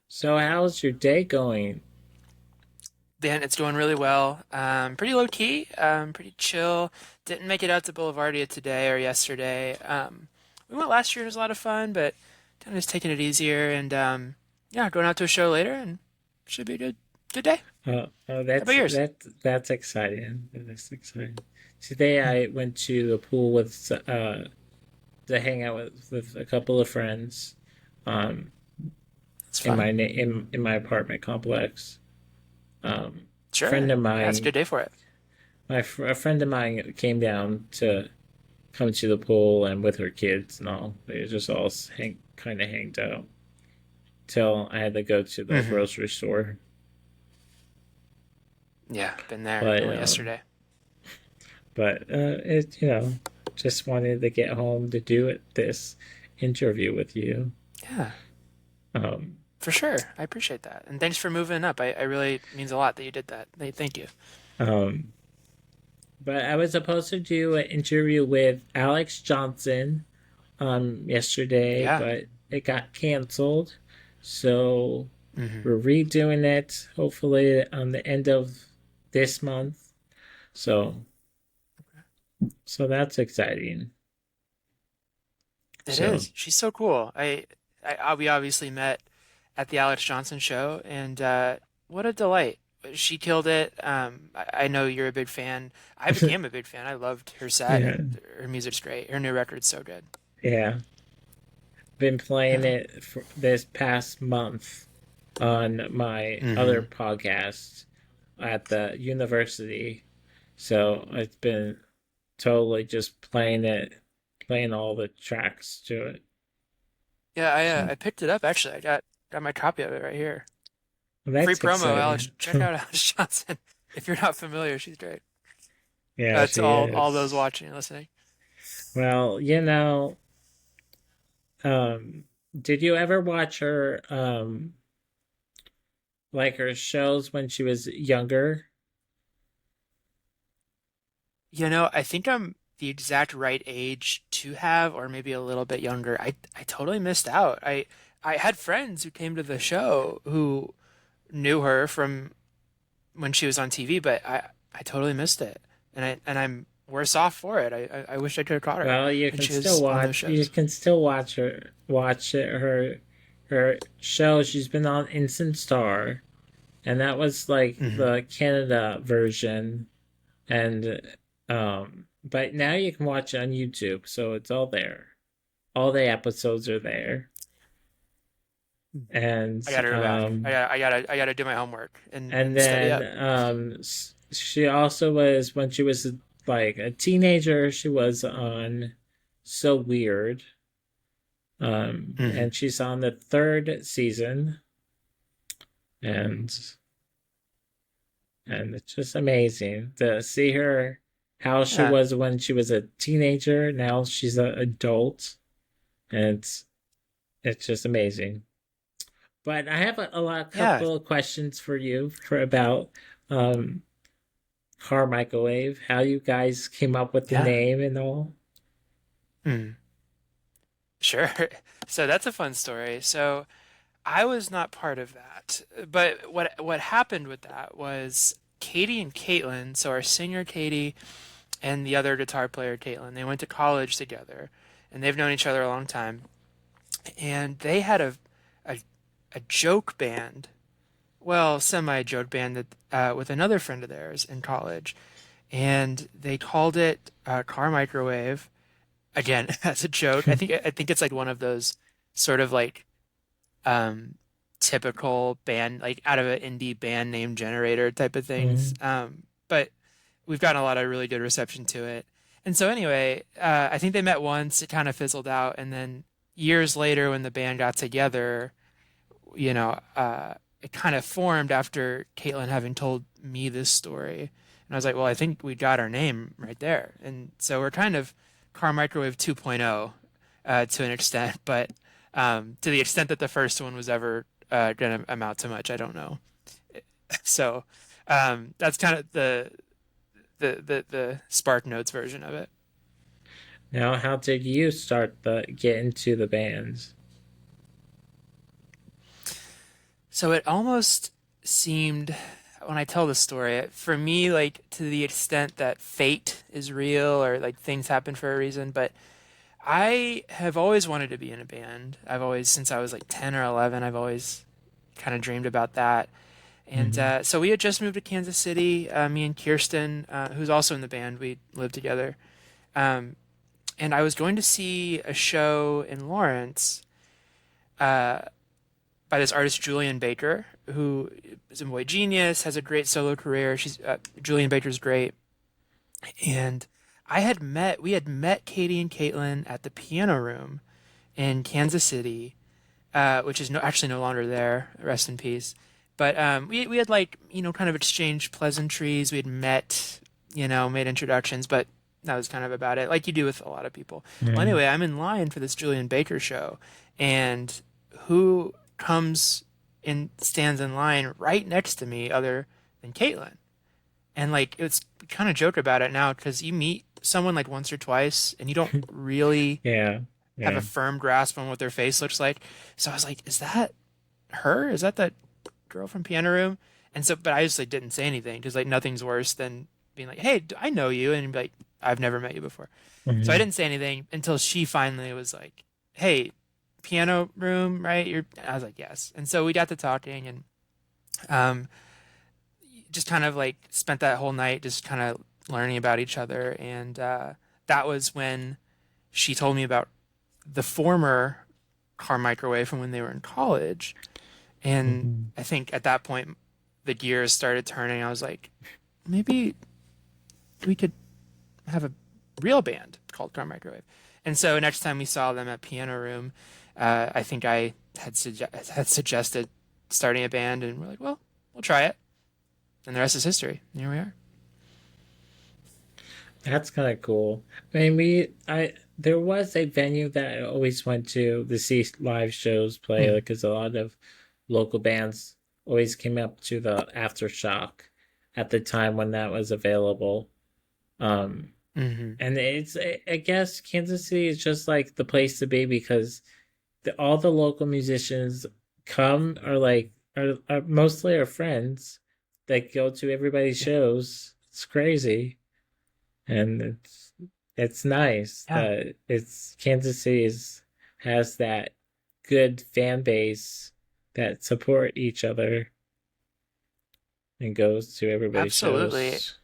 So how's your day going? Dan, it's going really well. Pretty low key, pretty chill. Didn't make it out to Boulevardia today or yesterday. We went last year, it was a lot of fun, but kind of just taking it easier and yeah, going out to a show later and should be a good day. Oh, How about yours? that's exciting. That's exciting. Today Hmm. I went to the pool with to hang out with a couple of friends, um, It's in fun. in my apartment complex. Friend Sure. of Yeah, it's a mine, good day for it. a friend of mine came down to come to the pool and with her kids and all. They just all kind of hanged out till I had to go to the Hmm. grocery store. Yeah, been there. But Went yesterday. it just wanted to get home to do this interview with you. Yeah, Um, for sure. I appreciate that. And thanks for moving up. I really means a lot that you did that. Thank you. um, but I was supposed to do an interview with Alex Johnson yesterday, Yeah. but it got canceled. So Hmm. we're redoing it hopefully on the end of this month. So so that's exciting. It So is. She's so cool. We obviously met at the Alex Johnson show, and what a delight. She killed it. I know you're a big fan. I became a big fan. I loved her set, yeah, and her music's great. Her new record's so good. yeah. Been playing Yeah. it for this past month on my other Hmm. podcast at the university. So it's been totally just playing it, playing all the tracks to it. Yeah, So I picked it up actually. I got my copy of it right here. Free that's promo, Alex. exciting. Check out Alex Johnson. If you're not familiar, she's great. Yeah, That's she all those is. watching and listening. Well, um, did you ever watch her, like her shows when she was younger? I think I'm the exact right age to have, or maybe a little bit younger. I totally missed out. I had friends who came to the show who knew her from when she was on TV, but I totally missed it, and I'm worse off for it. I wish I could have caught her Well, when she was on those you shows. can still watch her show. She's been on Instant Star, and that was like Hmm. the Canada version. And but now you can watch it on YouTube, so it's all there. All the episodes are there, and I gotta go back. I gotta do my homework and and study then up. she also was when she was like a teenager. She was on So Weird. Hmm. And she's on the third season, and it's just amazing to see her how she Yeah, was when she was a teenager. Now she's an adult, and it's just amazing. But I have yeah, couple of questions for you for about um, Car Microwave, how you guys came up with the yeah. name and all. Mm. Sure. So that's a fun story. So I was not part of that, but what happened with that was Katie and Caitlin, so our singer Katie and the other guitar player Caitlin, they went to college together, and they've known each other a long time, and they had a, a joke band, well, semi-joke band that with another friend of theirs in college, and they called it Car Microwave again as a joke. I think it's like one of those sort of like um, typical band, like out of an indie band name generator type of things. Mm. But we've gotten a lot of really good reception to it. And so anyway, I think they met once, it kind of fizzled out, and then years later when the band got together, it kind of formed after Caitlin having told me this story. And I was like, well, I think we got our name right there. And so we're kind of Car Microwave 2.0 to an extent, but to the extent that the first one was ever going to amount to much, I don't know. So that's kind of the Spark Notes version of it. Now, how did you start the get into the bands? So it almost seemed, when I tell the story, for me, like to the extent that fate is real or like things happen for a reason, but I have always wanted to be in a band. I've always, since I was like 10 or 11, I've always kind of dreamed about that. And Hmm. so we had just moved to Kansas City, me and Kirsten, who's also in the band, we lived together. Um, and I was going to see a show in Lawrence uh, by this artist Julian Baker, who is a boy genius, has a great solo career. She's Julian Baker's great, and we had met Katie and Caitlin at the Piano Room in Kansas City, which is actually no longer there. Rest in peace. But we had like kind of exchanged pleasantries. We had met, made introductions, but that was kind of about it, like you do with a lot of people. Well, Hmm. anyway, I'm in line for this Julian Baker show, and who comes and stands in line right next to me other than Caitlin? And like it's kind of joke about it now because you meet someone like once or twice and you don't really Yeah, have a yeah. firm grasp on what their face looks like. So I was like, is that her? Is that girl from Piano Room? And so, but I just like didn't say anything because like nothing's worse than being like, hey, I know you, and be like, I've never met you before. So I Hmm. didn't say anything until she finally was like, hey, Piano Room, right? I was like, yes. And so we got to talking and um, just kind of like spent that whole night just kind of learning about each other. And that was when she told me about the former car microwave from when they were in college. And Hmm. I think at that point, the gears started turning. I was like, maybe we could have a real band called Car Microwave. And so next time we saw them at Piano Room, I think I had suggested starting a band, and we're like, well, we'll try it. And the rest is history. Here we are. That's kind of cool. I mean, there was a venue that I always went to see live shows play, Mm. because a lot of local bands always came up to the Aftershock at the time when that was available. Um, Hmm. and I guess Kansas City is just like the place to be because all the local musicians come are mostly our friends that go to everybody's Yeah. shows. It's crazy, and it's nice Yeah. that it's Kansas City has that good fan base that support each other and goes to everybody's Absolutely. shows.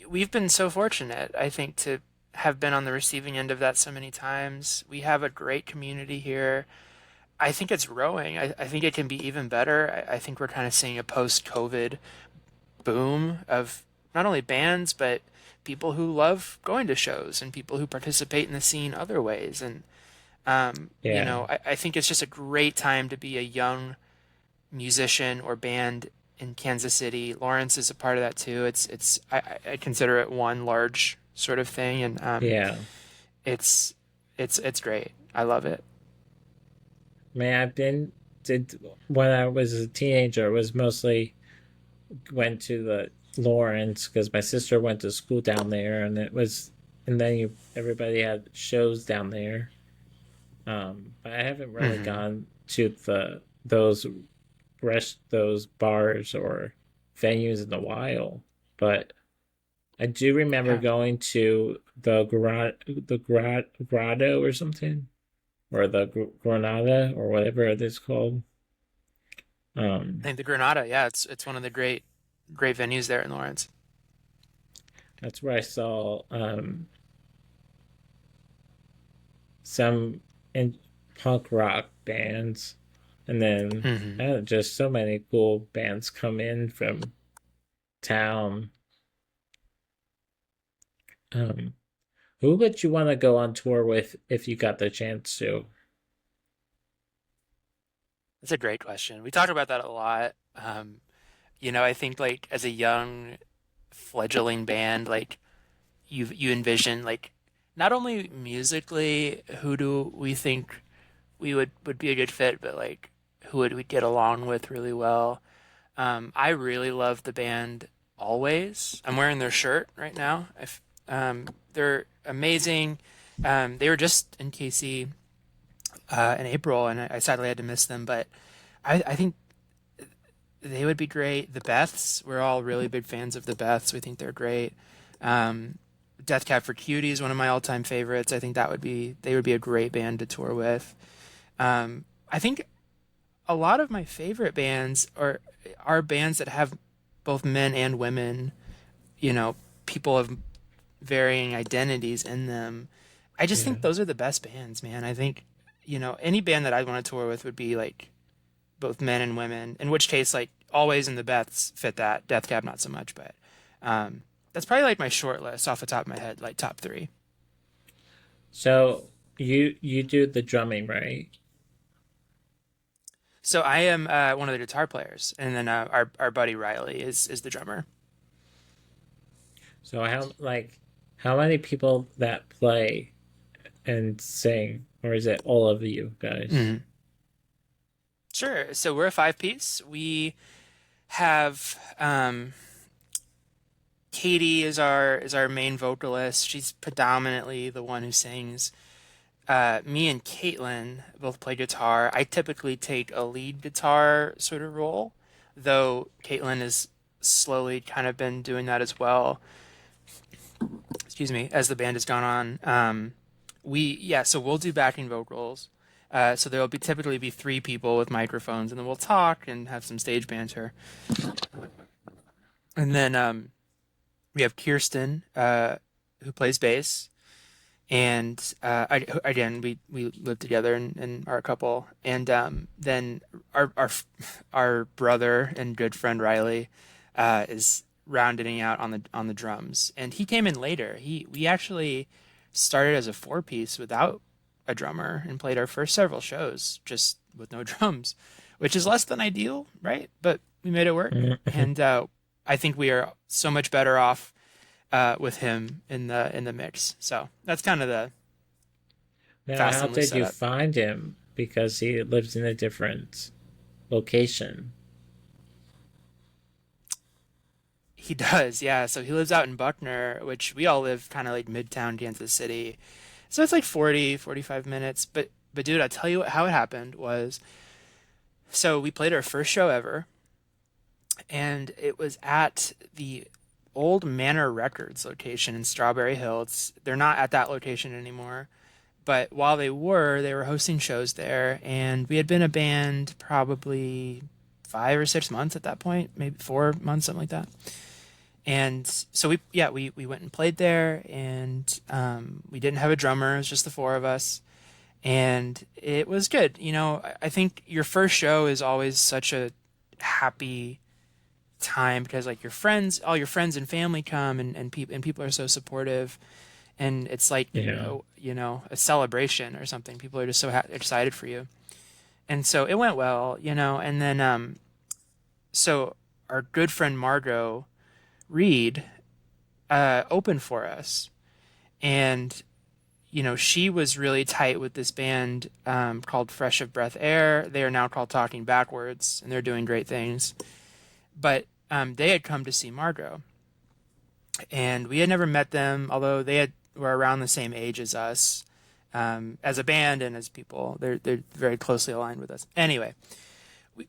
We've been so fortunate, I think, to have been on the receiving end of that so many times. We have a great community here. I think it's growing. I think it can be even better. I think we're kind of seeing a post-COVID boom of not only bands, but people who love going to shows and people who participate in the scene other ways. And, Yeah, I think it's just a great time to be a young musician or band in Kansas City. Lawrence is a part of that too. I consider it one large sort of thing, and yeah. it's it's great. I love it. Man, I've been did when I was a teenager. It was mostly went to the Lawrence because my sister went to school down there, and then everybody had shows down there. But I haven't really Hmm. gone to those bars or venues in a while. But I do remember Yeah, going to the grotto or something, or the Granada or whatever it is called. I Um, think the Granada. Yeah, it's one of the great venues there in Lawrence. that's where I saw some in punk rock bands, and then Hmm. just so many cool bands come in from town. Um, who would you want to go on tour with if you got the chance to? That's a great question. We talk about that a lot. I think like as a young fledgling band, like you envision like not only musically who do we think we would be a good fit, but like who would we get along with really well. I really love the band Always. I'm wearing their shirt right now. They're amazing. They were just in KC in April, and I sadly had to miss them, but I think they would be great. The Beths, we're all really big fans of the Beths. We think they're great. Um, Death Cab for Cutie is one of my all-time favorites. I think they would be a great band to tour with. I think a lot of my favorite bands are bands that have both men and women, you know, people of varying identities in them. I just Yeah. think those are the best bands, man. I think, any band that I'd want to tour with would be like both men and women. In which case, like Always and the Beths fit that. Death Cab not so much, but that's probably like my short list off the top of my head, like top three. So you do the drumming, right? So I am one of the guitar players, and then our buddy Riley is the drummer. So how many people that play and sing, or is it all of you guys? Mhm. Sure. So we're a five piece. We have Katie is our main vocalist. She's predominantly the one who sings. Me and Caitlin both play guitar. I typically take a lead guitar sort of role, though Caitlin has slowly kind of been doing that as well. Excuse me, as the band has gone on. So we'll do backing vocals. So there'll be typically be three people with microphones, and then we'll talk and have some stage banter. And then we have Kirsten, who plays bass, and again we live together and are a couple. And then our brother and good friend Riley is rounding out on the drums, and he came in later. We actually started as a four piece without a drummer and played our first several shows just with no drums, which is less than ideal, right? But we made it work, and I think we are so much better off with him in the mix. So that's kind of the Now, fast how and loose did you setup. find him? Because he lives in a different location. He does, yeah. So he lives out in Buckner, which we all live kind of like midtown Kansas City. So it's like 45 minutes. But dude, I tell you how it happened was so we played our first show ever, and it was at the old Manor Records location in Strawberry Hill. They're not at that location anymore. But while they were hosting shows there, and we had been a band probably 5 or 6 months at that point, maybe 4 months, something like that. And so we went and played there, and we didn't have a drummer; it was just the four of us, and it was good. I think your first show is always such a happy time because like all your friends and family come, and people are so supportive, and it's like Yeah. a celebration or something. People are just so excited for you, and so it went well, and then so our good friend Margot Reed opened for us, and she was really tight with this band called Fresh of Breath Air. They are now called Talking Backwards, and they're doing great things. But they had come to see Margot, and we had never met them, although were around the same age as us, as a band and as people. They're very closely aligned with us. Anyway,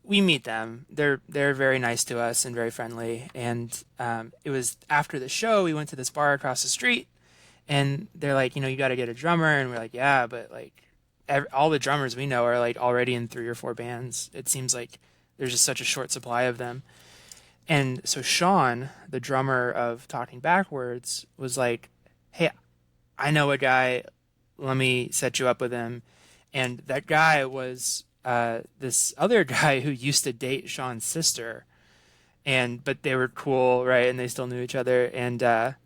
we meet them. They're very nice to us and very friendly. And it was after the show we went to this bar across the street, and they're like, you got to get a drummer, and we're like, yeah, but like all the drummers we know are like already in three or four bands. It seems like there's just such a short supply of them. And so Sean, the drummer of Talking Backwards, was like, hey, I know a guy. Let me set you up with him. And that guy was this other guy who used to date Sean's sister. But they were cool, right? And they still knew each other. And that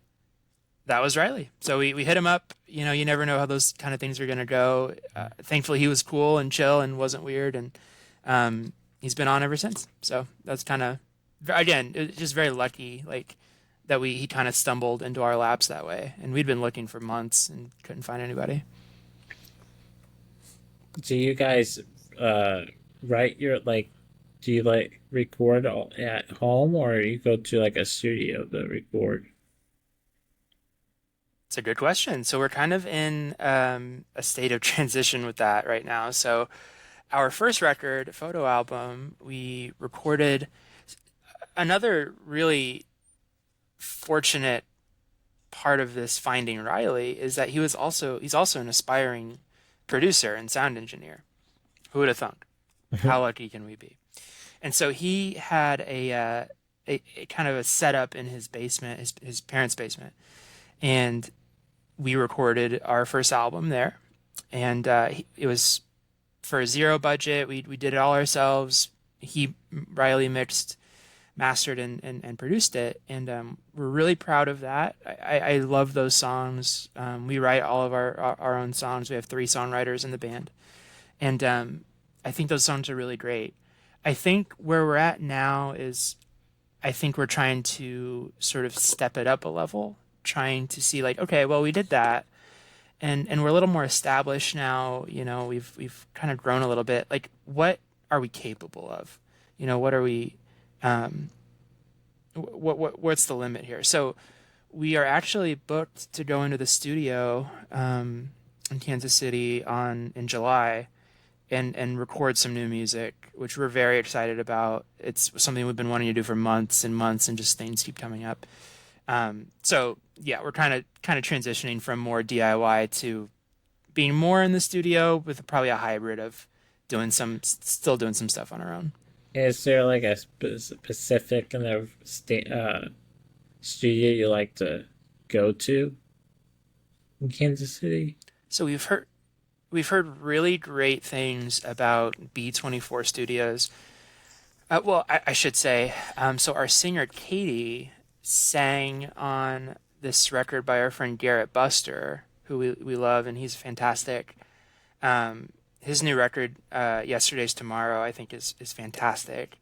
was Riley. So we hit him up. You never know how those kind of things are going to go. Thankfully, he was cool and chill and wasn't weird. And he's been on ever since. So that's kind of, again, it's just very lucky, like that he kind of stumbled into our laps that way. And we'd been looking for months and couldn't find anybody. Do you guys uh write your like do you like record all at home, or you go to like a studio to record? It's a good question. So we're kind of in a state of transition with that right now. So our first record, photo album, we recorded another really fortunate part of this finding Riley is that he's also an aspiring producer and sound engineer. Who would have thunk? How lucky can we be? And so he had a kind of a setup in his basement, his parents' basement, and we recorded our first album there. And it was for a zero budget. We did it all ourselves. Riley mixed, mastered, and produced it, and we're really proud of that. I love those songs. We write all of our own songs. We have three songwriters in the band, and I think those songs are really great. I think where we're at now is I think we're trying to sort of step it up a level, trying to see like, okay, well, we did that, and we're a little more established now. You know, we've kind of grown a little bit. Like, what are we capable of? You know, what are we? Um, what's the limit here? So we are actually booked to go into the studio in Kansas City on in July and record some new music, which we're very excited about. It's something we've been wanting to do for months and months, and just things keep coming up. So yeah, we're kind of transitioning from more DIY to being more in the studio with probably a hybrid of still doing some stuff on our own. Is there like a specific kind of studio you like to go to in Kansas City? So we've heard really great things about B24 Studios. Well, I should say, so our singer Katie sang on this record by our friend Garrett Buster, who we love, and he's fantastic. His new record, Yesterday's Tomorrow, I think is fantastic.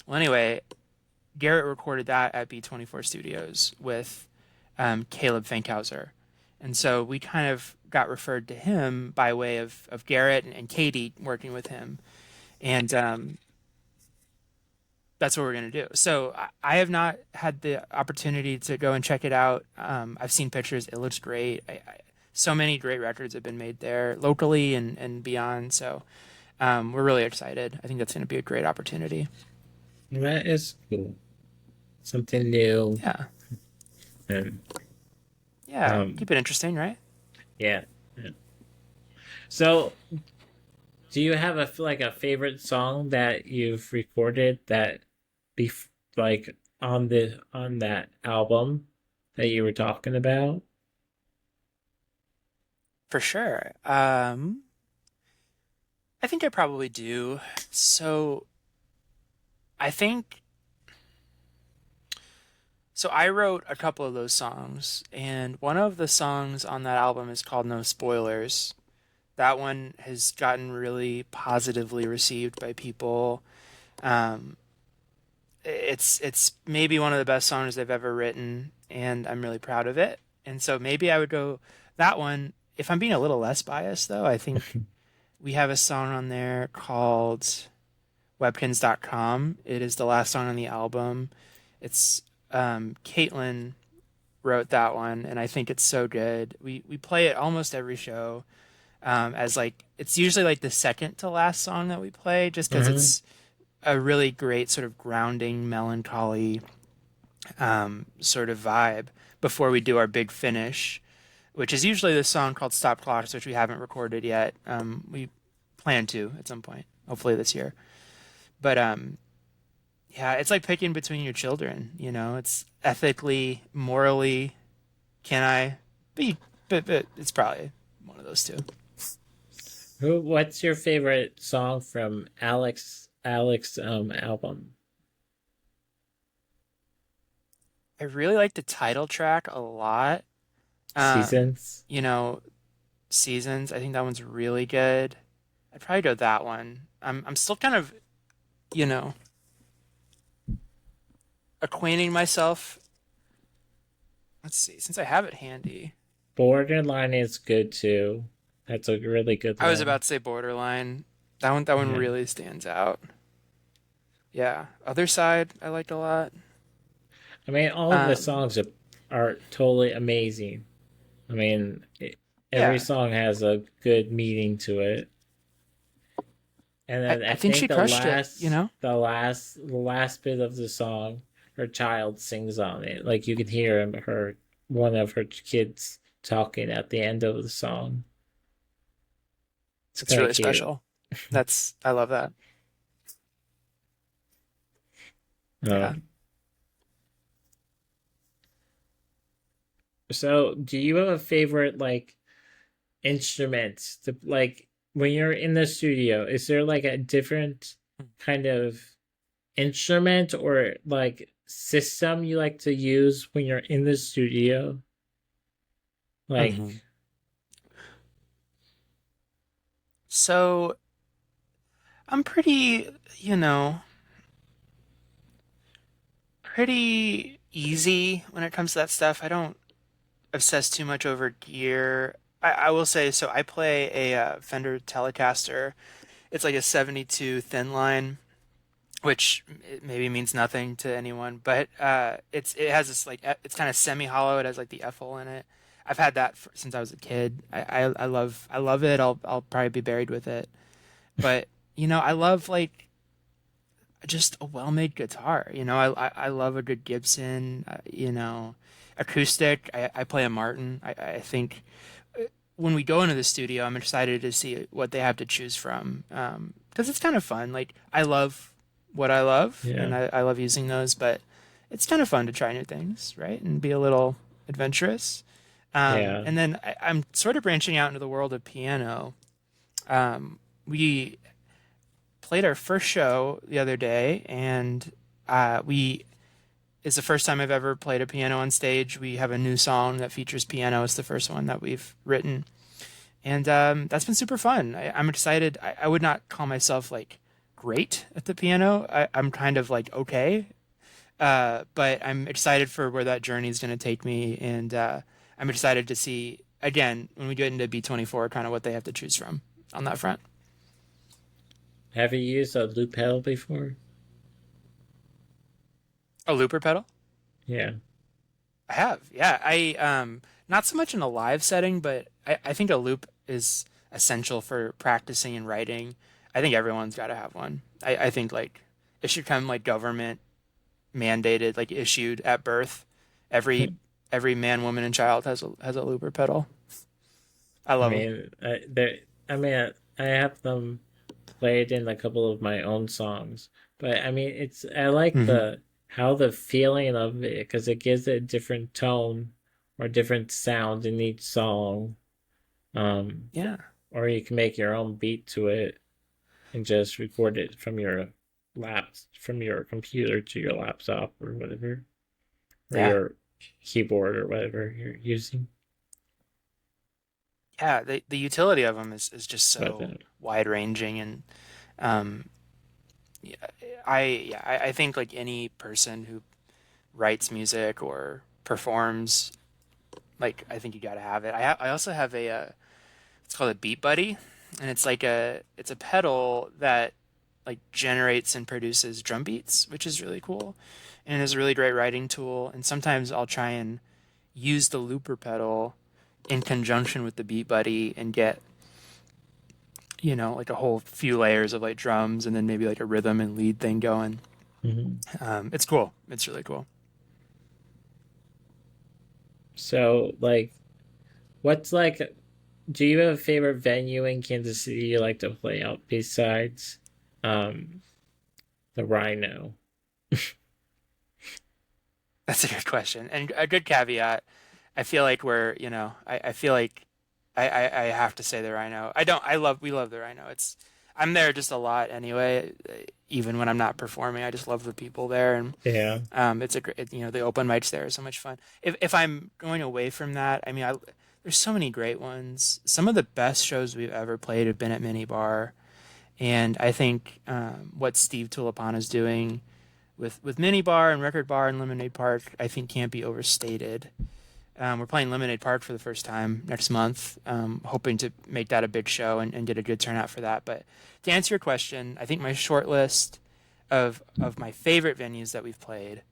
Well, anyway, Garrett recorded that at B24 Studios with Caleb Fankhauser. And so we kind of got referred to him by way of Garrett and Katie working with him. And that's what we're going to do. So I have not had the opportunity to go and check it out. I've seen pictures. It looks great. So many great records have been made there locally and beyond. So we're really excited. I think that's going to be a great opportunity. That is cool. Something new. Yeah. And Yeah. um, Keep it interesting, right? yeah. Yeah. So, do you have a favorite song that you've recorded that be like on that album that you were talking about? For sure. I think I probably do. So I think so. I wrote a couple of those songs, and one of the songs on that album is called No Spoilers. That one has gotten really positively received by people. Um, it's maybe one of the best songs they've ever written, and I'm really proud of it. And so maybe I would go that one. If I'm being a little less biased, though, I think we have a song on there called Webkins.com. It is the last song on the album. It's Caitlin wrote that one, and I think it's so good. We play it almost every show as like it's usually like the second to last song that we play, just because Hmm. it's a really great sort of grounding, melancholy sort of vibe before we do our big finish, which is usually this song called Stop Clocks, which we haven't recorded yet. We plan to at some point, hopefully this year. But yeah, it's like picking between your children. You know, it's ethically, morally, can I be? But it's probably one of those two. What's your favorite song from Alex album? I really like the title track a lot. Um, Seasons? you know, Seasons. I think that one's really good. I'd probably go that one. I'm still kind of, you know, acquainting myself. Let's see, since I have it handy. Borderline is good too. That's a really good I was one. about to say Borderline. That one Yeah. really stands out. Yeah. Other Side I like a lot. I mean, all of the Um, songs are totally amazing. I mean, every yeah. song has a good meaning to it. And I, then I I think she think crushed it, you know? the last bit of the song, her child sings on it. Like you can hear her one of her kids talking at the end of the song. It's It's kind of really cute. special. I love that. Yeah. Um, so do you have a favorite like instrument to like when you're in the studio? Is there like a different kind of instrument or like system you like to use when you're in the studio? Like, Hmm. So I'm pretty, you know, pretty easy when it comes to that stuff. I don't obsess too much over gear. I will say, so I play a Fender Telecaster. It's like a 72 thin line, which maybe means nothing to anyone, but it has this like it's kind of semi hollow. It has like the F hole in it. I've had that since I was a kid. I love it. I'll probably be buried with it. But I love like just a well-made guitar. I love a good Gibson. Acoustic. I play a Martin. I think when we go into the studio, I'm excited to see what they have to choose from because it's kind of fun. Like I love what I love, and yeah, I love using those, but it's kind of fun to try new things, right? And be a little adventurous. yeah. And then I'm sort of branching out into the world of piano. We played our first show the other day, and we it's the first time I've ever played a piano on stage. We have a new song that features piano. It's the first one that we've written, and that's been super fun. I'm excited. I would not call myself like great at the piano. I'm kind of like okay, but I'm excited for where that journey is going to take me, and I'm excited to see again when we get into B24 kind of what they have to choose from on that front. Have you used a loop pedal before? A looper pedal? Yeah. I have, yeah. I not so much in a live setting, but I think a loop is essential for practicing and writing. I think everyone's got to have one. I think like it should come like government mandated, like issued at birth. Every every man, woman, and child has a looper pedal. I I love them. mean, I mean, I have them played in a couple of my own songs, but I mean, I like Hmm. the how the feeling of it because it gives it a different tone or different sound in each song. Um, Yeah, or you can make your own beat to it and just record it from your from your computer to your laptop or whatever, or yeah, your keyboard or whatever you're using. yeah. The utility of them is just But so wide ranging, and um, yeah, I think like any person who writes music or performs, like I think you got to have it. I also have it's called a Beat Buddy, and it's a pedal that like generates and produces drum beats, which is really cool, and is a really great writing tool. And sometimes I'll try and use the looper pedal in conjunction with the Beat Buddy and get like a whole few layers of like drums and then maybe like a rhythm and lead thing going. mhm. It's cool. It's really cool. So like, what's like? Do you have a favorite venue in Kansas City you like to play out besides um, the Rhino? That's a good question and a good caveat. I feel like I feel like I have to say the Rhino. I don't, I love, we love the Rhino. I'm there just a lot anyway, even when I'm not performing. I just love the people there. And Yeah. it's a great, the open mics there are so much fun. If I'm going away from that, I mean, there's so many great ones. Some of the best shows we've ever played have been at Mini Bar. And I think what Steve Tulipana is doing with Mini Bar and Record Bar and Lemonade Park, I think can't be overstated. We're playing Lemonade Park for the first time next month, hoping to make that a big show and get a good turnout for that. But to answer your question, I think my short list of my favorite venues that we've played,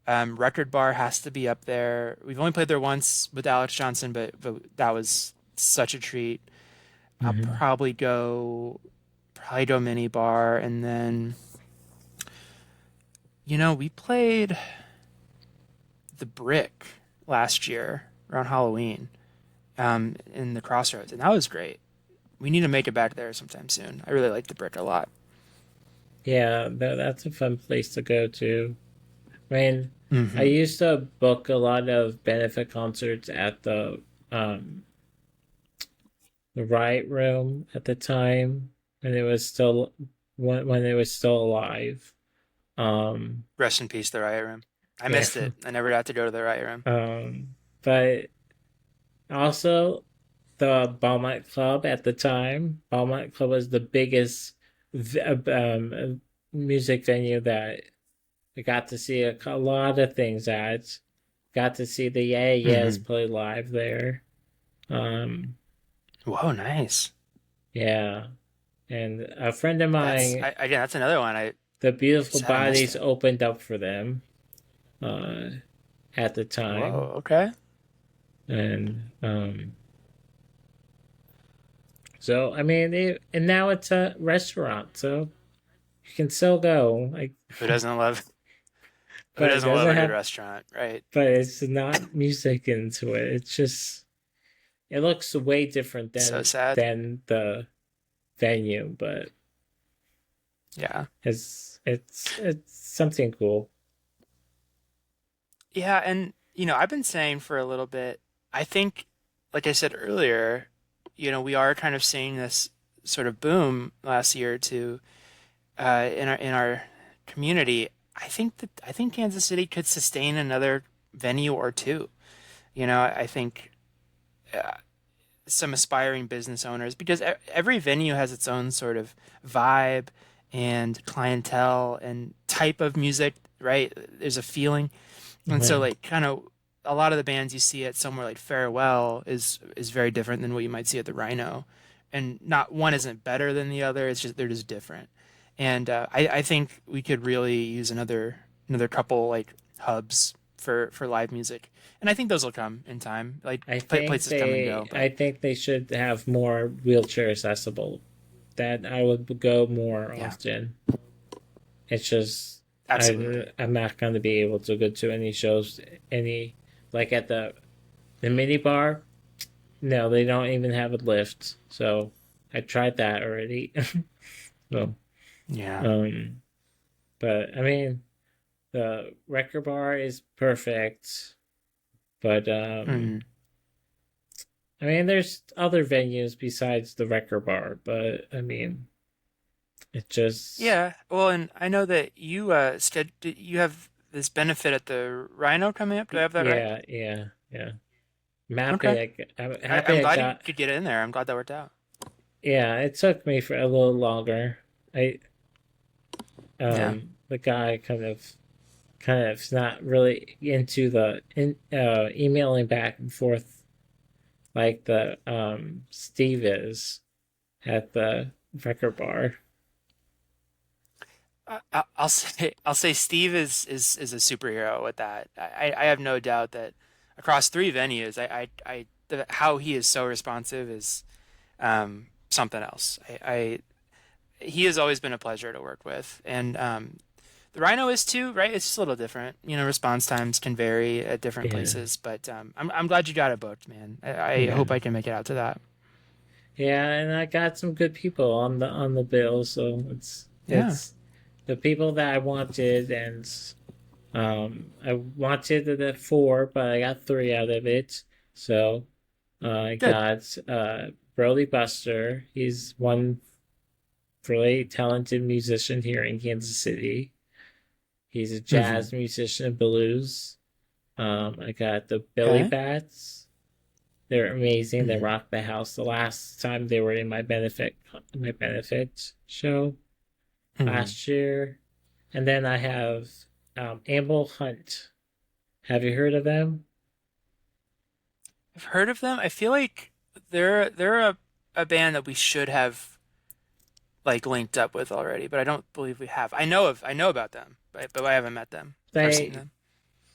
Record Bar has to be up there. We've only played there once with Alex Johnson, but that was such a treat. I'll Hmm. Prado Mini Bar, and then we played the Brick last year around Halloween, in the Crossroads, and that was great. We need to make it back there sometime soon. I really like the Brick a lot. Yeah, that's a fun place to go to. I mean, I Hmm. used to book a lot of benefit concerts at um the Riot Room at the time when it was still when it was still alive. Um, Rest in peace, the Riot Room. I yeah. missed it. I never got to go to the Riot Room. But also the Beaumont Club at the time. Beaumont Club was the biggest music venue that I got to see a lot of things at. Got to see the Yeah Yeahs Hmm. play live there. Um, Whoa, nice. yeah, and a friend of That's mine, again, that's another one. I the Beautiful sad I missed Bodies it. opened up for them uh, at the time, Whoa, okay. and so I mean, and now it's a restaurant, so you can still go. Like, Who doesn't love who but it doesn't love doesn't a good have, restaurant, right? but it's not music into it. It's just it looks way different So than sad. the venue, but Yeah. it's something cool. Yeah, and I've been saying for a little bit, I think, like I said earlier, we are kind of seeing this sort of boom last year or two, in our community. I think Kansas City could sustain another venue or two. I think some aspiring business owners, because every venue has its own sort of vibe and clientele and type of music, right? There's a feeling. And so, Yeah. like, kind of a lot of the bands you see at somewhere like Farewell is very different than what you might see at the Rhino. And not one isn't better than the other. It's just they're just different. And I think we could really use another couple like hubs for live music. And I think those will come in time. Like places come and go, I but think they should have more wheelchair accessible. That I would go more yeah, often. It's just absolutely. I'm not going to be able to go to any shows any like at the mini bar. No, they don't even have a lift. So I tried that already. So Yeah. um, but I mean the record bar is perfect. But Mm. I mean, there's other venues besides the record bar, but I mean, it just Yeah. Well, and I know that you have this benefit at the Rhino coming up. Do I have that right? yeah. Okay. I'm I'm happy I glad you got. could get in there. I'm glad that worked out. Yeah, it took me for a little longer. I Yeah. the guy kind of not really into the emailing back and forth like the Steve is at the record bar. I'll say Steve is a superhero with that. I have no doubt that across three venues, how he is so responsive is something else. He has always been a pleasure to work with, and the Rhino is too, right? It's just a little different. Response times can vary at different Yeah, places, but I'm glad you got it booked, man. I yeah. hope I can make it out to that. Yeah, and I got some good people on the bill, so Yeah, it's the people that I wanted, and I wanted the four, but I got three out of it. So I good. got Brody Buster. He's one really talented musician here in Kansas City. He's a Hmm. jazz musician and blues. I got the Billy Okay. Bats. They're amazing. They Hmm. rocked the house. The last time they were in my benefit show Hmm. last year, and then I have Amble Hunt. Have you heard of them? I've heard of them. I feel like they're a band that we should have like linked up with already, but I don't believe we have. I know about them, but I haven't met them or seen They them.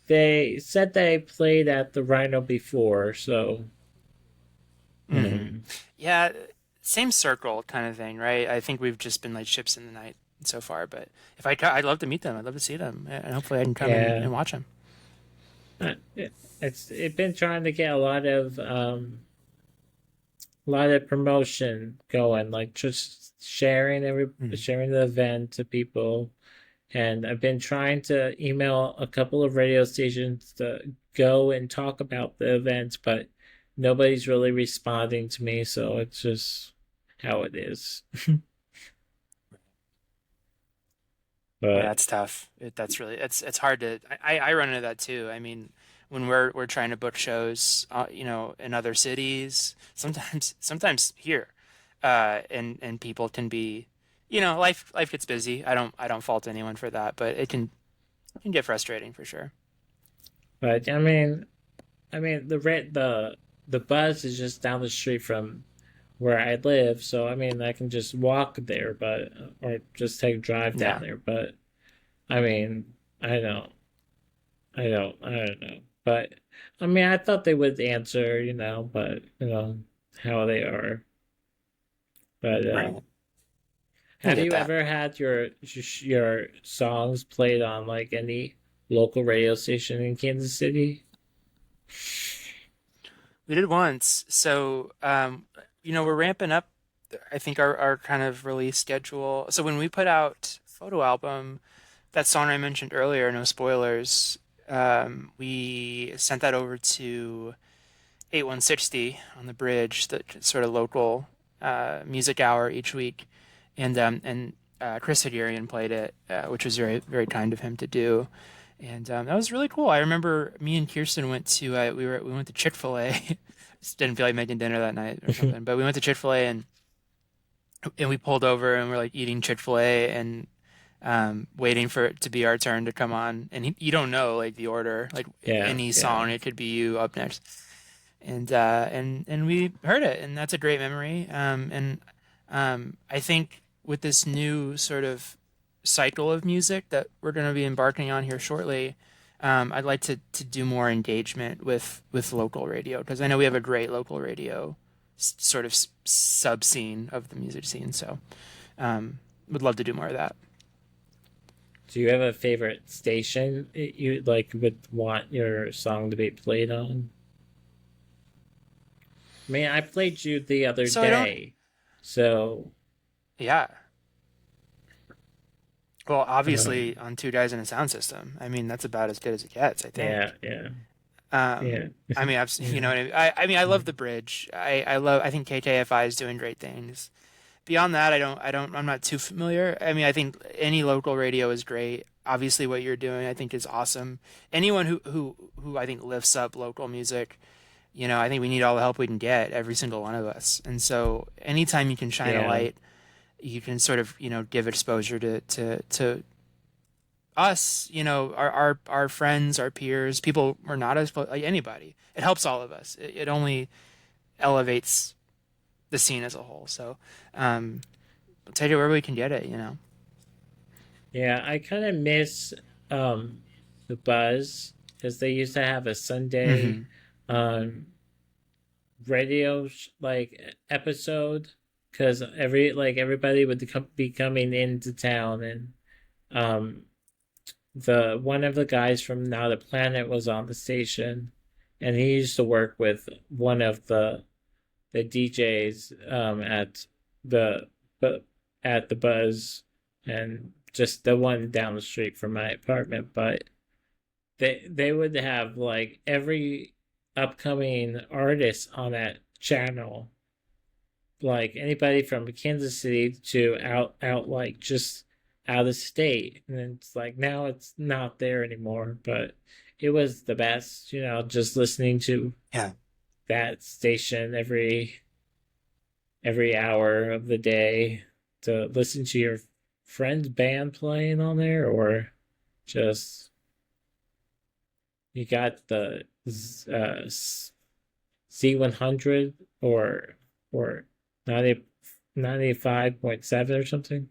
they said they played at the Rhino before, so Hmm. um, Yeah. same circle kind of thing, right? I think we've just been like ships in the night so far, but I'd love to meet them. I'd love to see them, and hopefully I can come Yeah, and watch them. it's been trying to get a lot of promotion going, like just Mhm. sharing the event to people. And I've been trying to email a couple of radio stations to go and talk about the event, but nobody's really responding to me, so it's just how it is. Yeah, But that's tough. That's really it's hard to. I run into that too. I mean, when we're trying to book shows, in other cities, sometimes here, and people can be, life gets busy. I don't fault anyone for that, but it can get frustrating for sure. but I mean the buzz is just down the street from where I live, so I mean I can just walk there, but or just take a drive down Yeah. there. But I mean I don't I don't know. But I mean I thought they would answer, but how they are. But Right. I have get you that. ever had your songs played on like any local radio station in Kansas City? We did once. So, we're ramping up, I think, our kind of release schedule. So when we put out photo album, that song I mentioned earlier, No Spoilers, we sent that over to 8160 on the bridge, the sort of local music hour each week. And Chris Hadirian played it, which was very, very kind of him to do. And that was really cool. I remember me and Kirsten went to we went to Chick-fil-A. Just didn't feel like making dinner that night or something, but we went to Chick-fil-A and we pulled over and we're like eating Chick-fil-A and waiting for it to be our turn to come on. And you don't know like the order, like Yeah, any yeah. song, it could be you up next. And we heard it, and that's a great memory. And I think with this new sort of cycle of music that we're going to be embarking on here shortly, I'd like to do more engagement with local radio because I know we have a great local radio sort of sub scene of the music scene. So would love to do more of that. Do you have a favorite station you like would want your song to be played on? I mean, I played you the other So I don't, day, so yeah. Well, um, obviously on Two Guys in a Sound System. I mean, that's about as good as it gets, I yeah, think. yeah, Um, yeah, I mean, you yeah, know what I mean? I mean, I love the bridge. I think KKFI is doing great things. Beyond that, I'm not too familiar. I mean, I think any local radio is great. Obviously, what you're doing, I think, is awesome. Anyone who I think lifts up local music, I think we need all the help we can get, every single one of us. And so, anytime you can shine a yeah, light, you can sort of, give exposure to us, our friends, our peers, people we're not as like anybody. It helps all of us. It only elevates the scene as a whole. So, we'll take it where we can get it. yeah. I kind of miss um the buzz because they used to have a Sunday Hmm. um like episode because everybody would be coming into town and um the one of the guys from Now the Planet was on the station, and he used to work with one of the DJs the at the Buzz, and just the one down the street from my apartment. But they would have like every upcoming artist on that channel, like anybody from Kansas City to out like just out of state. And it's like now it's not there anymore, but it was the best, just listening to Yeah. that station every hour of the day to listen to your friend's band playing on there, or just you got the Z100, or 95.7 or something,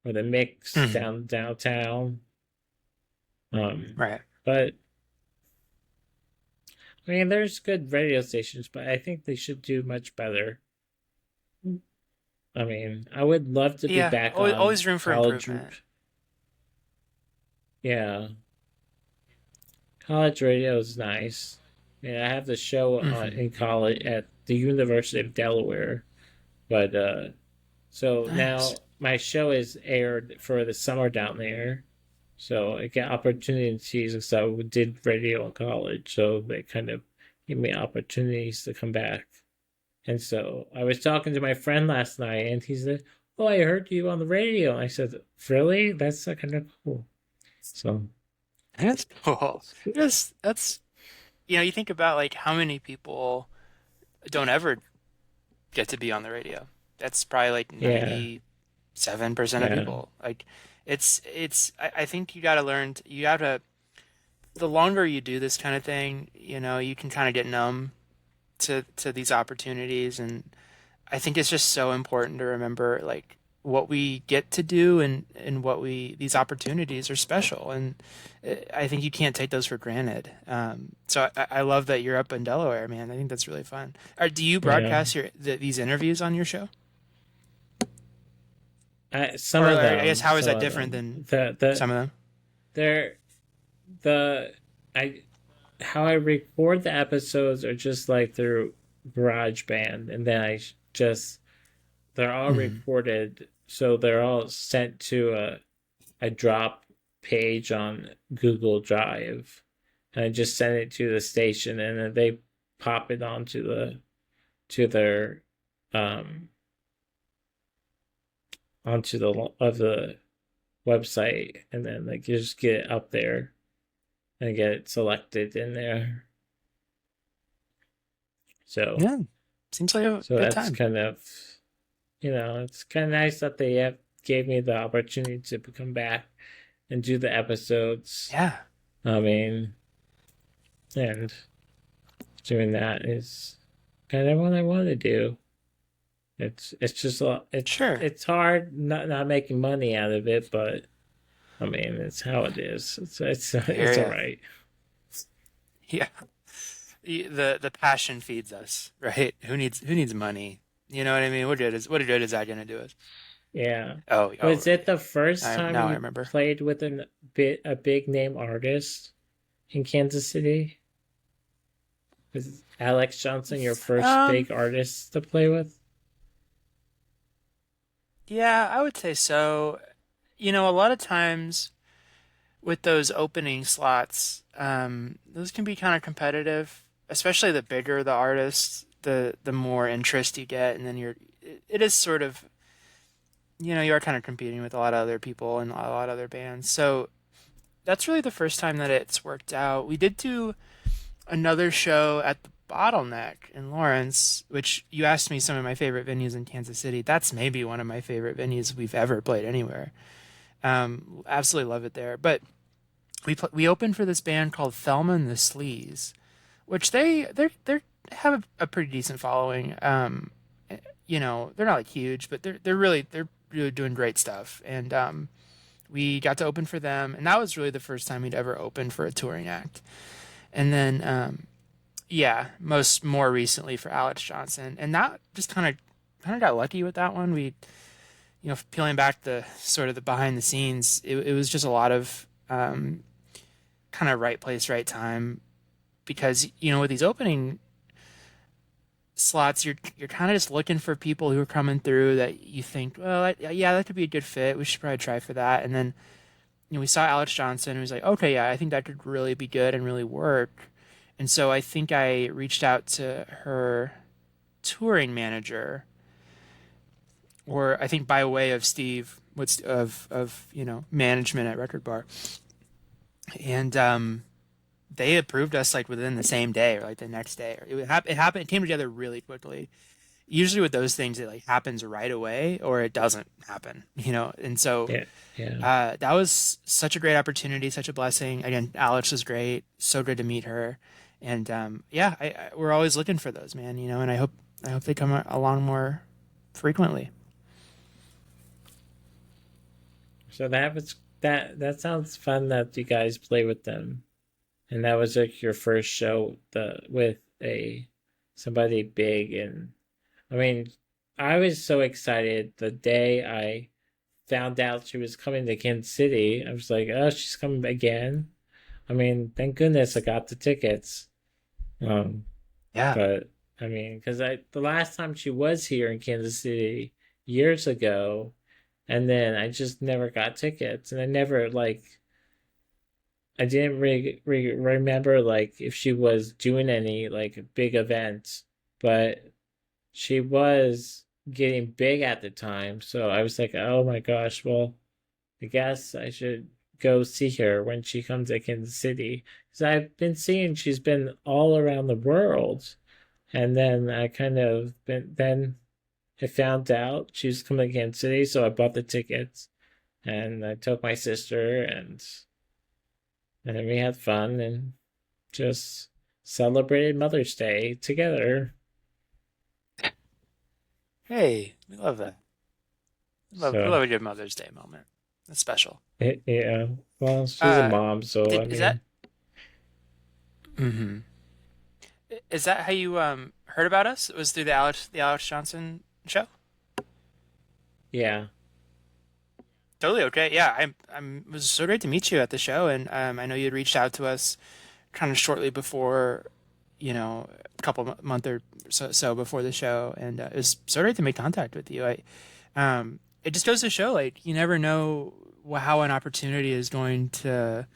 or the mix Hmm. downtown. Um, Right. but I mean, there's good radio stations, but I think they should do much better I mean, I would love to be Yeah, back always, on always room for college. improvement. Yeah, college radio is nice. Yeah, I have the show Hmm. in college at the University of Delaware, but so Nice. now my show is aired for the summer down there. So I get opportunities because I did radio in college, so they kind of give me opportunities to come back. And so I was talking to my friend last night, and he said, "Oh, I heard you on the radio." And I said, "Really? That's kind of cool." So That's cool. That's you think about like how many people don't ever get to be on the radio. That's probably like yeah, 97% of yeah, people. Like I think you got to learn you have to the longer you do this kind of thing, you can kind of get numb to these opportunities, and I think it's just so important to remember like what we get to do, and what we these opportunities are special, and I think you can't take those for granted. So I love that you're up in Delaware, man. I think that's really fun. Do you yeah. broadcast these interviews on your show, Some or of I guess them, how is some that of different them. than The some of them? they're the I how I record the episodes are just like through GarageBand, and then just they're all Hmm. recorded, so they're all sent to a drop page on Google Drive, and I just send it to the station, and then they pop it onto to their um onto the website, and then like you just get it up there and get it selected in there. So Yeah, seems like a so good that's time. kind of, it's kind of nice that they have gave me the opportunity to come back and do the episodes. Yeah, I mean, and doing that is kind of what I want to do. It's just sure. it's hard not making money out of it, but I mean it's how it is. I hear It's all you. right. Yeah. The passion feeds us, right? Who needs money? You know what I mean? What good is that gonna do us? Yeah. Oh, Was it the first time now I you remember. played with a big name artist in Kansas City? Was Alex Johnson your first Um, big artist to play with? yeah, I would say so. A lot of times with those opening slots, those can be kind of competitive, especially the bigger the artist, the more interest you get, and then it is sort of, you are kind of competing with a lot of other people and a lot of other bands. So that's really the first time that it's worked out. We did do another show at the Bottleneck in Lawrence, which you asked me some of my favorite venues in Kansas City. That's maybe one of my favorite venues we've ever played anywhere. Absolutely love it there. But we opened for this band called Thelma and the Sleaze, which they have a pretty decent following. They're not like huge, but they're really doing great stuff. And we got to open for them, and that was really the first time we'd ever opened for a touring act. And then yeah, more recently for Alex Johnson, and that just kind of got lucky with that one. We, peeling back the sort of the behind the scenes, it was just a lot of kind of right place, right time, because with these opening slots, you're kind of just looking for people who are coming through that you think, well, yeah, that could be a good fit. We should probably try for that. And then we saw Alex Johnson, and he was like, okay, yeah, I think that could really be good and really work. And so I think I reached out to her touring manager, or I think by way of Steve, what's of management at Record Bar, and they approved us like within the same day or like the next day. It happened. It came together really quickly. Usually with those things, it like happens right away or it doesn't happen. And so Yeah, yeah. that was such a great opportunity, such a blessing. Again, Alex was great. So good to meet her. And yeah, we're always looking for those, man. And I hope they come along more frequently. So that sounds fun that you guys play with them, and that was like your first show the with a somebody big, and I mean I was so excited the day I found out she was coming to Kansas City. I was like, oh, she's coming again. I mean, thank goodness I got the tickets. Um, Yeah. but I mean, because I the last time she was here in Kansas City years ago, and then I just never got tickets, and I never like I didn't remember like if she was doing any like big events, but she was getting big at the time. So I was like, oh my gosh, well, I guess I should go see her when she comes to Kansas City. Because I've been seeing she's been all around the world. And then then I found out she was coming to Kansas City. So I bought the tickets and I took my sister and then we had fun and just celebrated Mother's Day together. Hey, we love that. We So love a good Mother's Day moment. That's special. yeah, well, she's a Uh, mom, so I is that mean, hmm is that how you heard about us? It was through the Alex Johnson show? yeah, Totally okay. Yeah, it was so great to meet you at the show, and I know you had reached out to us kind of shortly before, a couple month or so before the show, and it was so great to make contact with you. It just goes to show, like, you never know how an opportunity is going to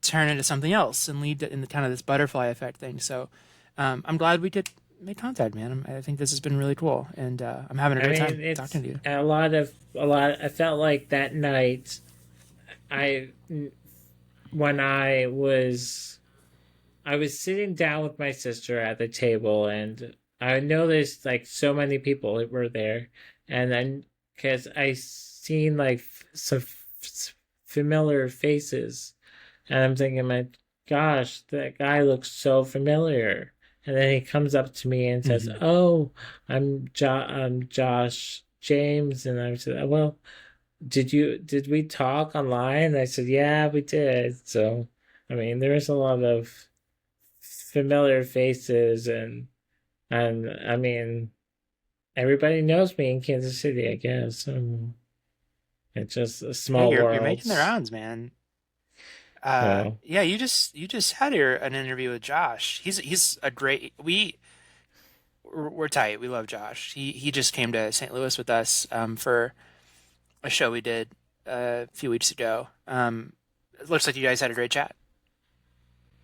turn into something else and lead to in the kind of this butterfly effect thing. So, I'm glad we did make contact, man. I think this has been really cool, and I'm having a I great mean, time it's talking to you. a lot. I felt like that night, I when I was sitting down with my sister at the table, and I noticed like so many people that were there, and then because I seen like some familiar faces, and I'm thinking, my gosh, that guy looks so familiar. And then he comes up to me and says, Hmm. "Oh, I'm Josh James." And I said, "Well, did we talk online?" And I said, "Yeah, we did." So, I mean, there's a lot of familiar faces, and I mean, everybody knows me in Kansas City, I guess. It's just a Yeah, small you're world. making the rounds, man. So, Yeah, you just had an interview with Josh. He's a great we're tight. We love Josh. He just came to St. Louis with us for a show we did a few weeks ago. It looks like you guys had a great chat.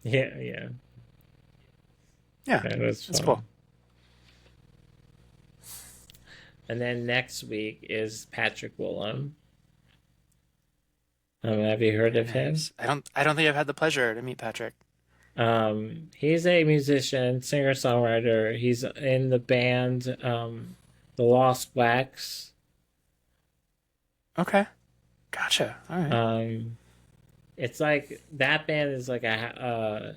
yeah, yeah, Yeah, that was that's cool. fun. And then next week is Patrick Willem. Have you heard Very of him? nice. I don't think I've had the pleasure to meet Patrick. He's a musician, singer-songwriter. He's in the band, The Lost Wax. Okay, gotcha. All right. Um, it's like that band is like a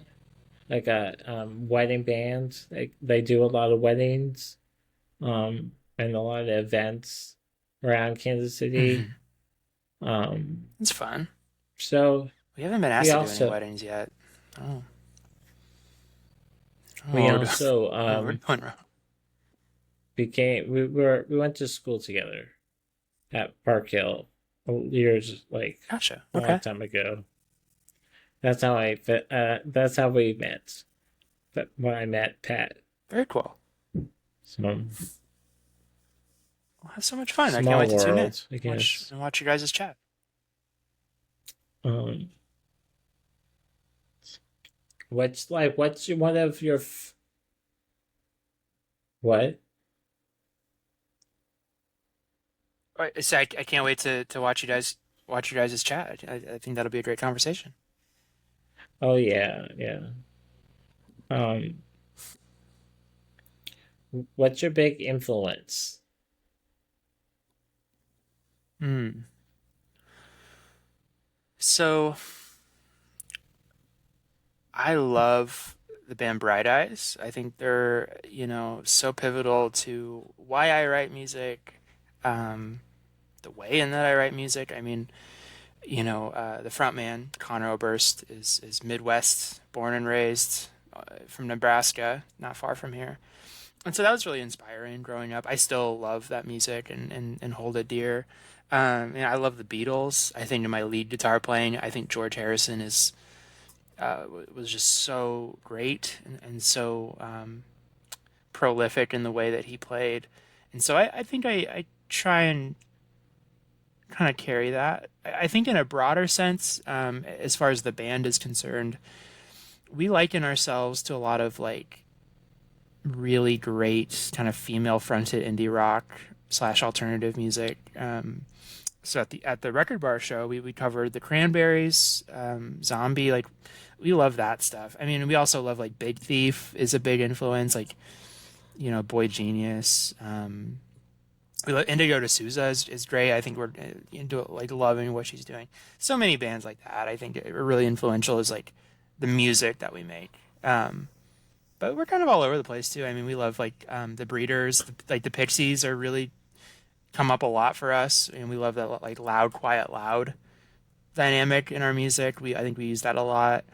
wedding band. They do a lot of weddings, and a lot of events around Kansas City. Hmm. Um, It's fun. so We haven't been we asked to do any also weddings yet. Oh, we oh, also we're doing wrong. we went to school together at Park Hill years like Gotcha. a long Okay. time ago. That's how we met. But when I met Pat, Very cool. so We'll have so much fun. I can't small wait to tune in. world, I Watch guess. and watch you guys' chat. Um, what's one of your what? I can't wait to watch you guys' chat. I think that'll be a great conversation. Oh yeah, yeah. Um, what's your big influence? Hmm. So I love the band Bright Eyes. I think they're, so pivotal to why I write music, um, the way in that I write music. I mean, the front man, Connor Oberst, is Midwest, born and raised from Nebraska, not far from here. And so that was really inspiring growing up. I still love that music and hold it dear. And I love the Beatles. I think in my lead guitar playing, I think George Harrison is was just so great and so prolific in the way that he played. And so I think I try and kind of carry that. I think in a broader sense, as far as the band is concerned, we liken ourselves to a lot of like really great kind of female fronted indie rock slash alternative music. So at the Record Bar show, we covered the Cranberries, Zombie, like we love that stuff. I mean, we also love like Big Thief is a big influence, like Boy Genius. We love Indigo D'Souza is great. I think we're into like loving what she's doing. So many bands like that. I think are really influential is like the music that we make. But we're kind of all over the place too. I mean, we love like the Breeders, like the Pixies are really come up a lot for us, and we love that like loud, quiet, loud dynamic in our music. I think we use that a lot.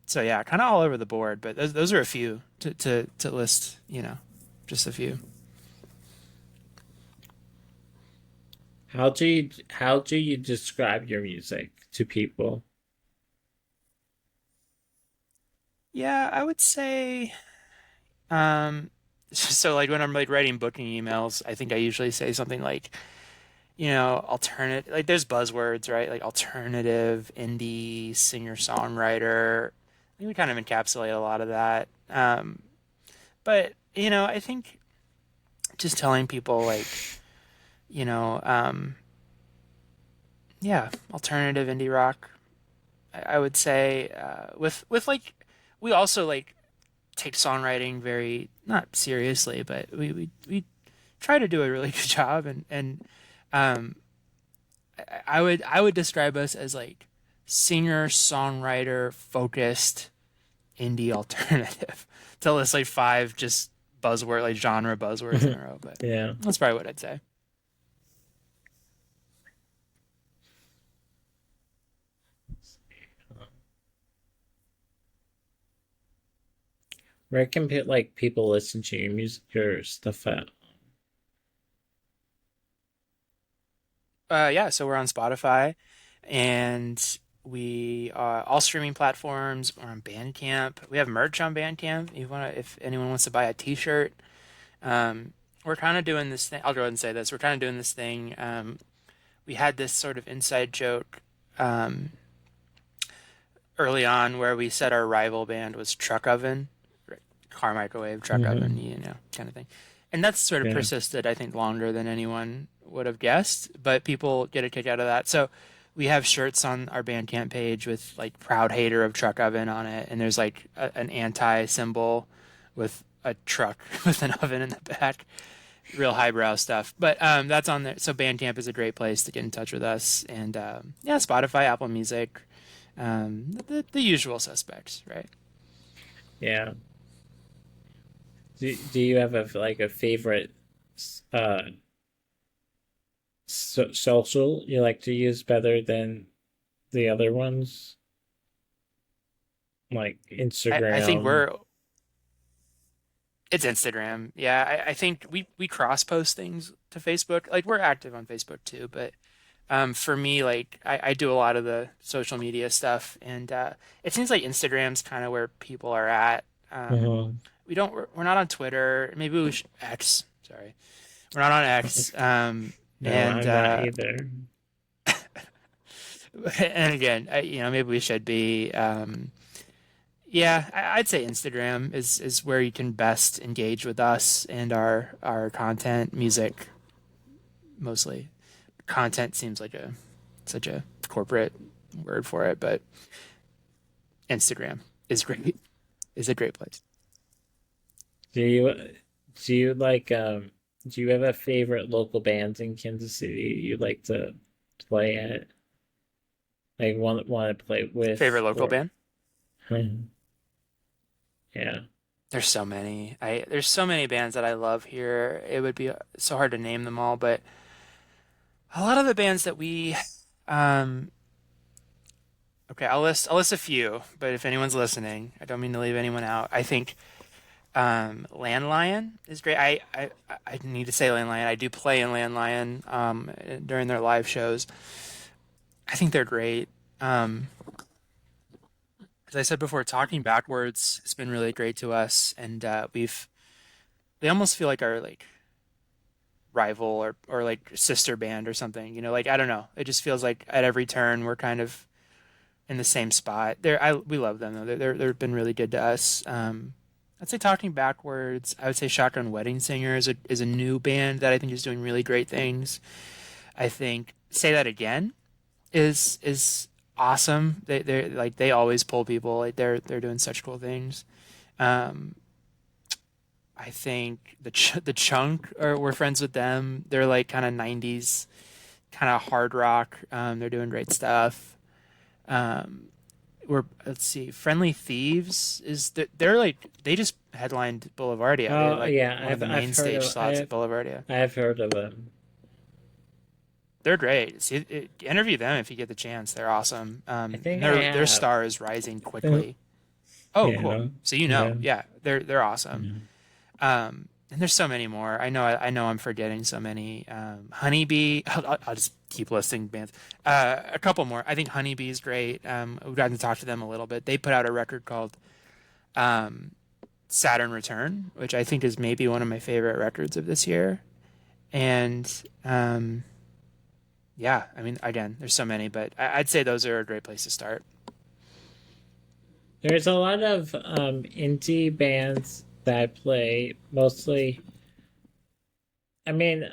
So yeah, kind of all over the board. But those are a few to list. Just a few. How do you describe your music to people? Yeah, I would say. Um, so like when I'm like writing booking emails, I think I usually say something like, alternate, like there's buzzwords, right? Like alternative, indie, singer-songwriter. I think we kind of encapsulate a lot of that. But, I think just telling people like, you know, um, yeah, alternative indie rock, I would say, with like, we also like take songwriting very, not seriously, but we try to do a really good job and um, I would describe us as like singer songwriter focused indie alternative to list like five just buzzword like genre buzzwords in a row, but Yeah. that's probably what I'd say. Where can people listen to your music, your stuff at? Yeah, so we're on Spotify and we are all streaming platforms. We're on Bandcamp. We have merch on Bandcamp. If anyone wants to buy a T-shirt, we're kind of doing this thing. I'll go ahead and say this. We're kind of doing this thing. We had this sort of inside joke um, early on where we said our rival band was Truck Oven, right? Car microwave, truck oven, Hmm. kind of thing. And that's sort of Yeah. persisted, I think, longer than anyone would have guessed, but people get a kick out of that. So we have shirts on our Bandcamp page with like proud hater of truck oven on it, and there's like an anti symbol with a truck with an oven in the back. Real highbrow stuff. But that's on there. So Bandcamp is a great place to get in touch with us. And yeah, Spotify, Apple Music, the usual suspects, right? Yeah. Do you have a favorite uh social you like to use better than the other ones? Like I think Instagram. it's Instagram. Yeah, I think we cross post things to Facebook. Like we're active on Facebook too, but for me, like I do a lot of the social media stuff, and it seems like Instagram's kind of where people are at. Hmm. We're not on Twitter. Maybe we should X. Sorry, we're not on X. No, And I'm not either. and again, maybe we should be. Yeah, I'd say Instagram is where you can best engage with us and our content, music mostly. Content seems like a such a corporate word for it, but Instagram is great. Is a great place. Do you do you like do you have a favorite local bands in Kansas City you like to play at? Like want to play Favorite with local or band? yeah. There's so many. There's so many bands that I love here. It would be so hard to name them all, but a lot of the bands that we um okay, I'll list a few, but if anyone's listening, I don't mean to leave anyone out. I think Landlion is great. I need to say Landlion. I do play in Landlion during their live shows. I think they're great. Um, as I said before, Talking Backwards has been really great to us, and they almost feel like our like rival or like sister band or something. Like I don't know. It just feels like at every turn we're kind of in the same spot. We love them though. They've been really good to us. I'd say Talking Backwards. I would say Shotgun Wedding Singer is a new band that I think is doing really great things. I think Say That Again is awesome. They always pull people. Like they're doing such cool things. Um, I think the Chunk we're friends with them. They're like kind of 90s kind of hard rock. They're doing great stuff. Um, let's see, Friendly Thieves they're like they just headlined Boulevardia. They had Oh like yeah, one of the I've main heard stage of slots at Boulevardia. I've heard of them. They're great. See, interview them if you get the chance. They're awesome. I And think I their have. star is rising quickly. Oh, cool. Yeah, So yeah. yeah, they're awesome. Yeah. And there's so many more. I know I'm forgetting so many. Honeybee. I'll just keep listing bands. A couple more. I think Honeybee is great. We've gotten to talk to them a little bit. They put out a record called um, Saturn Return, which I think is maybe one of my favorite records of this year. And yeah, I mean, again, there's so many, but I'd say those are a great place to start. There's a lot of indie bands that I play mostly. I mean,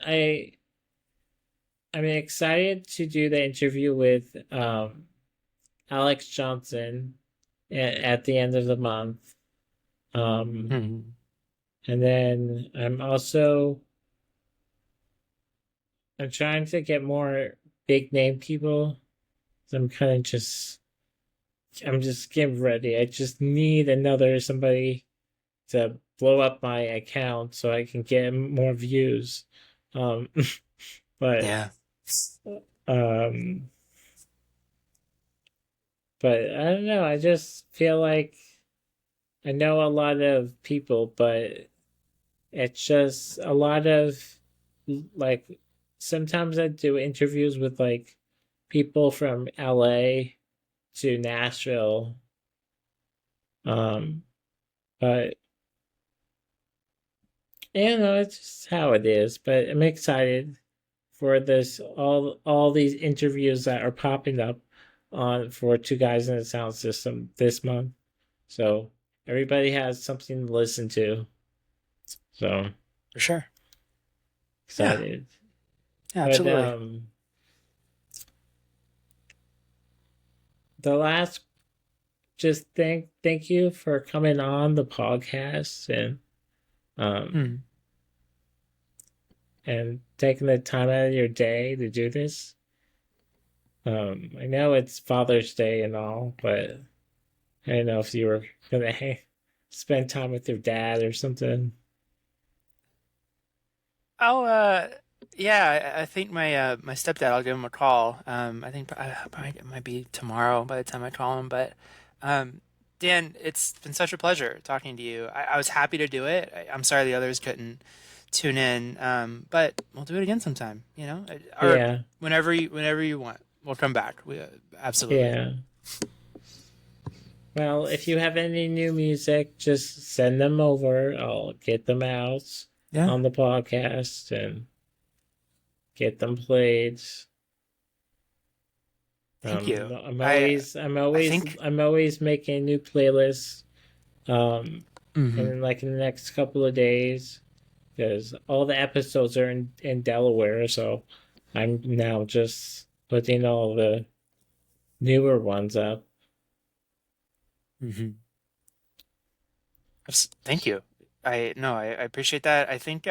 I'm excited to do the interview with Alex Johnson at the end of the month. Um, Mhm. and then I'm trying to get more big name people. So I'm just getting ready. I just need another somebody to blow up my account so I can get more views. Um, but Yeah. um, but I don't know. I just feel like I know a lot of people, but it's just a lot of like sometimes I do interviews with like people from LA to Nashville. Um, but you know, it's just how it is. But I'm excited for this all these interviews that are popping up on for Two Guys in the Sound System this month. So everybody has something to listen to. So For sure. Yeah. excited. Yeah, But absolutely. the last just thank you for coming on the podcast um Hmm. and taking the time out of your day to do this. I know it's Father's Day and all, but I don't know if you were gonna spend time with your dad or something. I'll yeah, I think my stepdad, I'll give him a call. I think probably it might be tomorrow by the time I call him, but um Dan, it's been such a pleasure talking to you. I was happy to do it. I'm sorry the others couldn't tune in. But we'll do it again sometime, or Yeah, whenever you want. We'll come back. Absolutely. yeah. Well, if you have any new music, just send them over. I'll get them out Yeah. on the podcast and get them played. Thank you. I'm I always, I think I'm always making new playlists. Um, mhm. in like in the next couple of days, because all the episodes are in Delaware, so I'm now just putting all the newer ones up. Mhm. Thank you. I no, I appreciate that. I think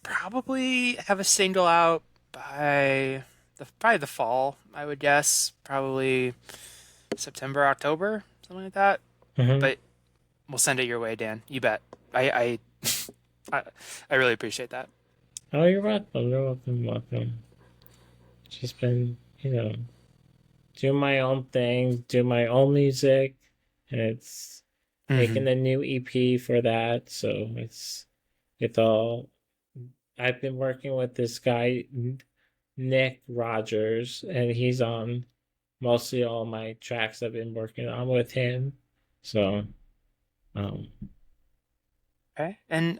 probably have a single out by probably the fall, I would guess. Probably September, October, something like that. Hmm. But we'll send it your way, Dan. You bet. I I, I really appreciate that. Oh, you're welcome. You're welcome. Welcome. Just been, do my own thing, do my own music, and it's Hmm. making a new EP for that. So it's all. I've been working with this guy Nick Rogers, and he's on mostly all my tracks I've been working on with him. So, um, Okay. And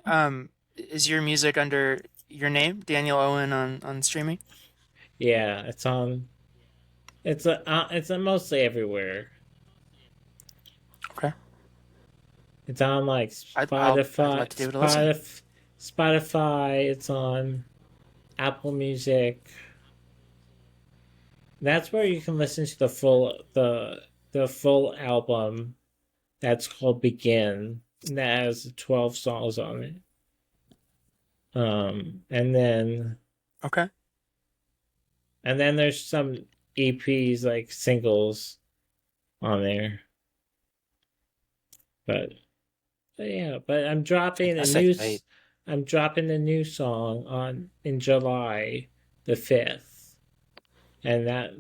is your music under your name, Daniel Owen, on streaming? yeah, it's mostly everywhere. Okay. It's on like I'd love to give it a listen. Spotify. It's on Apple Music. That's where you can listen to the full album. That's called Begin. That has 12 songs on it. And then Okay. there's some EPs like singles on there. But, yeah, but Fantastic. I'm dropping a new song on in July the 5th. And Okay.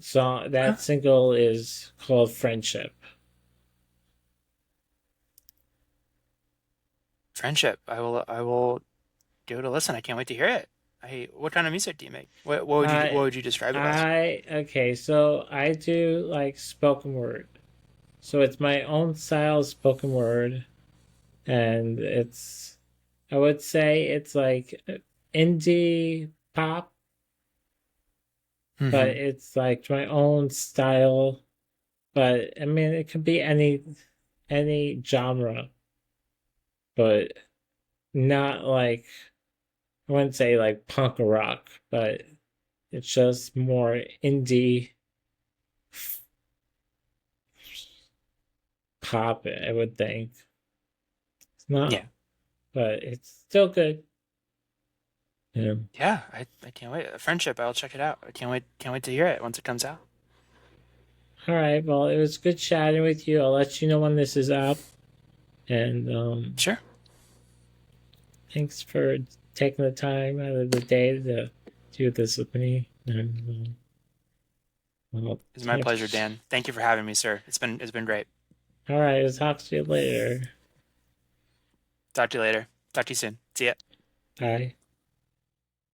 that single is called Friendship. Friendship. I will give it a listen. I can't wait to hear it. What kind of music do you make? What I would you describe it as? okay, so I do like spoken word. So it's my own style of spoken word, and I would say it's like indie pop, but Hmm. it's like my own style. But I mean, it could be any genre, but not like I wouldn't say like punk rock, but it's just more indie pop, I would think. It's Yeah. not, but it's still good. Yeah. Yeah. I can't wait. Friendship. I'll check it out. I can't wait to hear it once it comes out. All right. Well, it was good chatting with you. I'll let you know when this is up. And Sure. thanks for taking the time out of the day to do this with me. And I'll It's my talk. pleasure, Dan. Thank you for having me, sir. It's been great. All right. I'll talk to you later. Talk to you later. Talk to you soon. See ya. Bye.